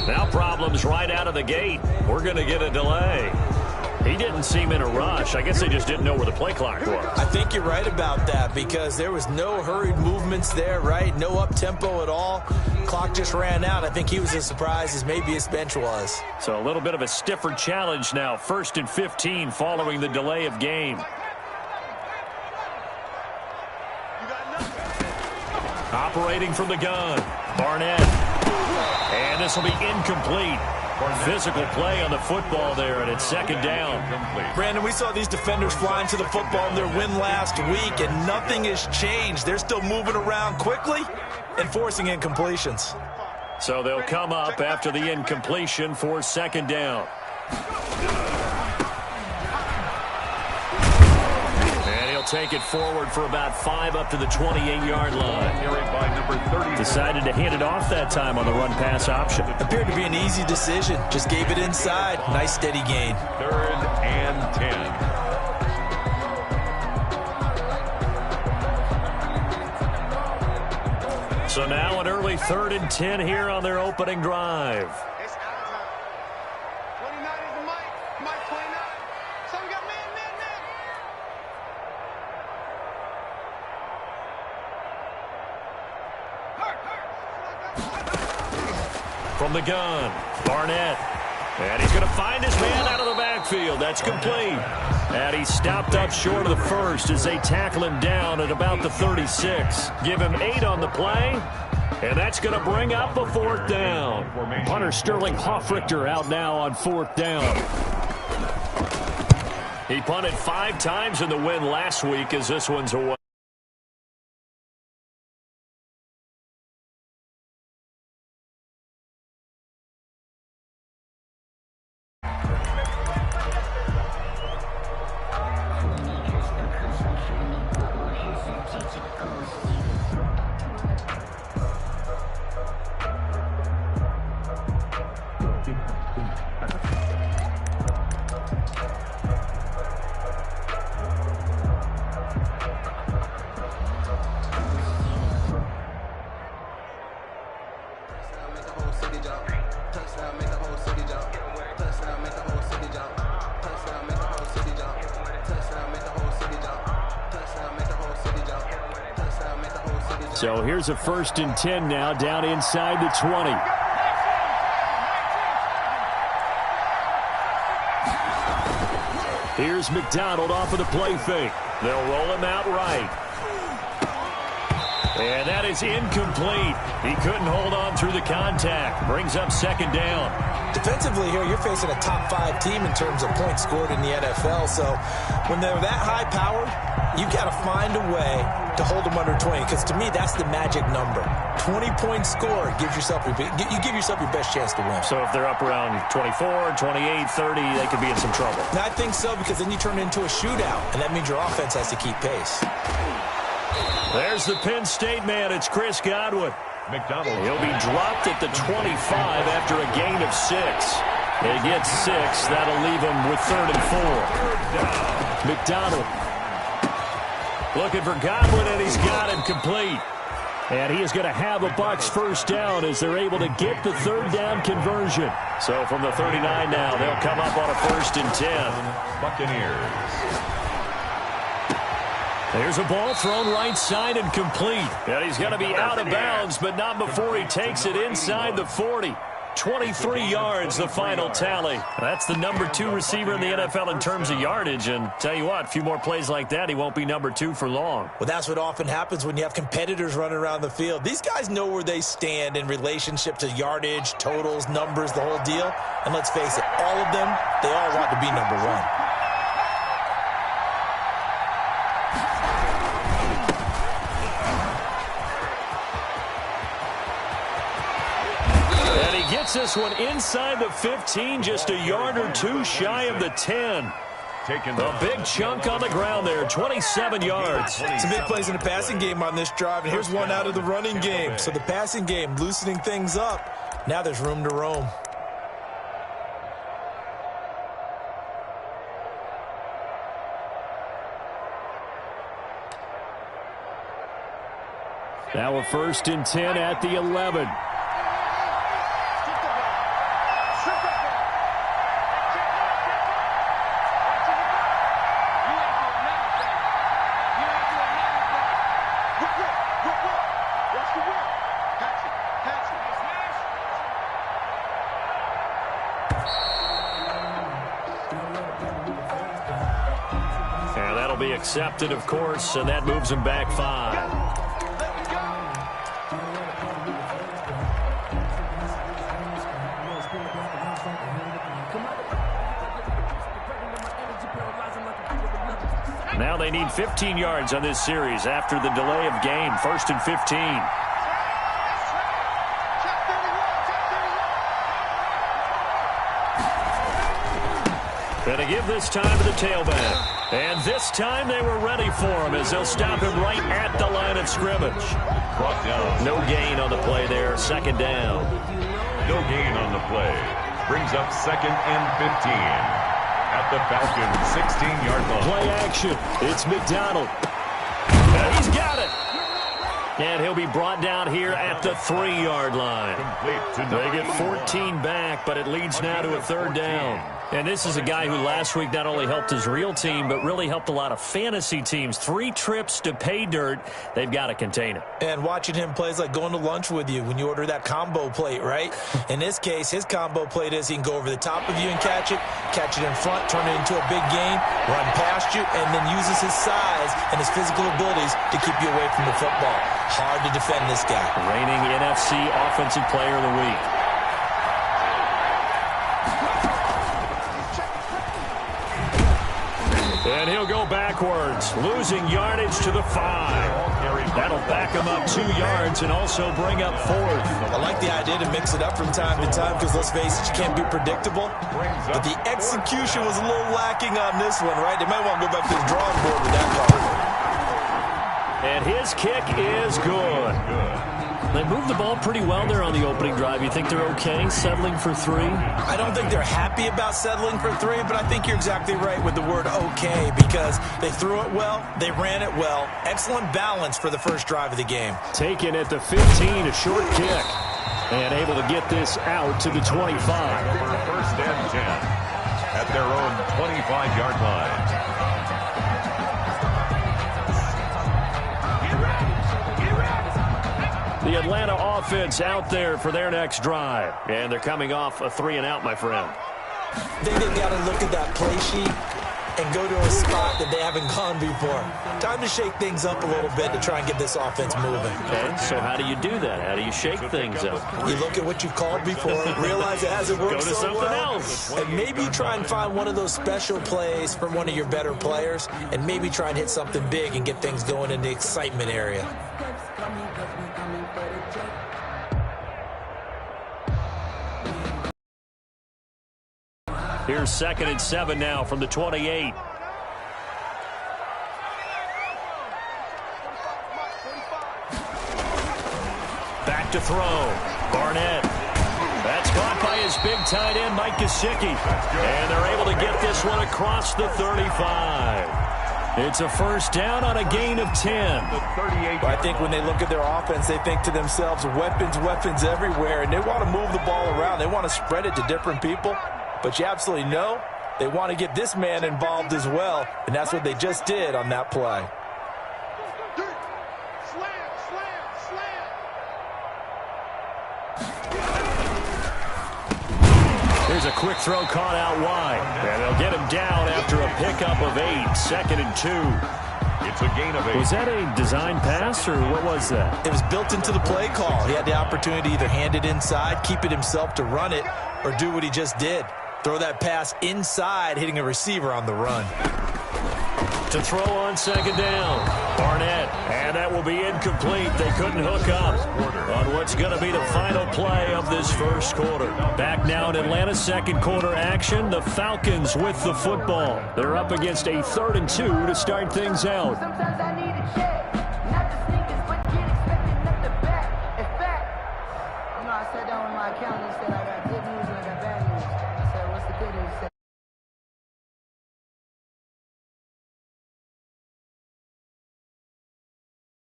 Now problems right out of the gate. We're going to get a delay. He didn't seem in a rush. I guess they just didn't know where the play clock was. I think you're right about that because there was no hurried movements there, right? No up-tempo at all. Clock just ran out. I think he was as surprised as maybe his bench was. So a little bit of a stiffer challenge now. 1st and 15 following the delay of game. Operating from the gun, Barnett. And this will be incomplete. Physical play on the football there, and it's 2nd down. Brandon, we saw these defenders flying to the football in their win last week, and nothing has changed. They're still moving around quickly and forcing incompletions. So they'll come up after the incompletion for 2nd down. And he'll take it forward for about 5 up to the 28-yard line. Decided to hand it off that time on the run-pass option. Appeared to be an easy decision. Just gave it inside. Nice steady gain. 3rd and 10. So now an early 3rd and 10 here on their opening drive. From the gun, Barnett. And he's going to find his man out of the backfield. That's complete. And he stopped up short of the first as they tackle him down at about the 36. Give him 8 on the play. And that's going to bring up a 4th down. Punter Sterling Hoffrichter out now on 4th down. He punted 5 times in the win last week as this one's away. So here's a 1st and 10 now down inside the 20. Here's McDonald off of the play fake. They'll roll him out right. And that is incomplete. He couldn't hold on through the contact. Brings up 2nd down. Defensively here, you're facing a top 5 team in terms of points scored in the NFL. So when they're that high powered, you've got to find a way to hold them under 20, because to me, that's the magic number. 20-point score gives yourself you give yourself your best chance to win. So if they're up around 24, 28, 30, they could be in some trouble. And I think so, because then you turn it into a shootout, and that means your offense has to keep pace. There's the Penn State man. It's Chris Godwin. McDonald. He'll be dropped at the 25 after a gain of 6. They get 6. That'll leave him with 3rd and 4. McDonald looking for Godwin, and he's got him complete. And he is going to have a Bucs 1st down as they're able to get the 3rd down conversion. So from the 39 now, they'll come up on a 1st and 10. Buccaneers. There's a ball thrown right side and complete. And he's going to be out of bounds, but not before he takes it inside the 40. 23 yards, the final tally. That's the number 2 receiver in the NFL in terms of yardage. And tell you what, a few more plays like that, he won't be number 2 for long. Well, that's what often happens when you have competitors running around the field. These guys know where they stand in relationship to yardage, totals, numbers, the whole deal. And let's face it, all of them, they all want to be number 1. Gets this one inside the 15, just a yard or 2 shy of the 10. A big chunk on the ground there, 27 yards. Some big plays in the passing game on this drive, and here's one out of the running game. So the passing game loosening things up. Now there's room to roam. Now a 1st and 10 at the 11. accepted, of course, and that moves him back 5. Now they need 15 yards on this series after the delay of game. 1st and 15. Going to give this time to the tailback. And this time they were ready for him as they'll stop him right at the line of scrimmage. Brought down. No gain on the play there. 2nd down. No gain on the play. Brings up 2nd and 15. At the Falcons' 16-yard line. Play action. It's McDonald. And he's got it. And he'll be brought down here at the 3-yard line. They get 14 back, but it leads now to a 3rd down. And this is a guy who last week not only helped his real team, but really helped a lot of fantasy teams. 3 trips to pay dirt. They've got to contain it. And watching him play is like going to lunch with you when you order that combo plate, right? In this case, his combo plate is he can go over the top of you and catch it in front, turn it into a big game, run past you, and then uses his size and his physical abilities to keep you away from the football. Hard to defend this guy. Reigning NFC Offensive Player of the Week. And he'll go backwards, losing yardage to the 5. That'll back him up 2 yards and also bring up 4th. I like the idea to mix it up from time to time because, let's face it, you can't be predictable. But the execution was a little lacking on this one, right? They might want to go back to the drawing board with that call. And his kick is good. They moved the ball pretty well there on the opening drive. You think they're okay settling for 3? I don't think they're happy about settling for 3, but I think you're exactly right with the word okay because they threw it well, they ran it well. Excellent balance for the first drive of the game. Taken at the 15, a short kick. And able to get this out to the 25. 1st and 10 at their own 25-yard line. The Atlanta offense out there for their next drive. And they're coming off a 3-and-out, my friend. I think they've got to look at that play sheet and go to a spot that they haven't gone before. Time to shake things up a little bit to try and get this offense moving. Okay, so how do you do that? How do you shake things up? You look at what you've called before, realize it hasn't worked so so well, else. and maybe try and find one of those special plays from one of your better players, and maybe try and hit something big and get things going in the excitement area. Here's 2nd and 7 now from the 28. Back to throw. Barnett. That's caught by his big tight end, Mike Gesicki. And they're able to get this one across the 35. It's a 1st down on a gain of 10. Well, I think when they look at their offense, they think to themselves, weapons everywhere, and they want to move the ball around. They want to spread it to different people. But you absolutely know they want to get this man involved as well, and that's what they just did on that play. Here's a quick throw caught out wide. And they'll get him down after a pickup of 8. 2nd and 2. It's a gain of 8. Was that a design pass, or what was that? It was built into the play call. He had the opportunity to either hand it inside, keep it himself to run it, or do what he just did. Throw that pass inside, hitting a receiver on the run. To throw on 2nd down. Barnett. And that will be incomplete. They couldn't hook up on what's going to be the final play of this first quarter. Back now in Atlanta's 2nd quarter action. The Falcons with the football. They're up against a 3rd and 2 to start things out.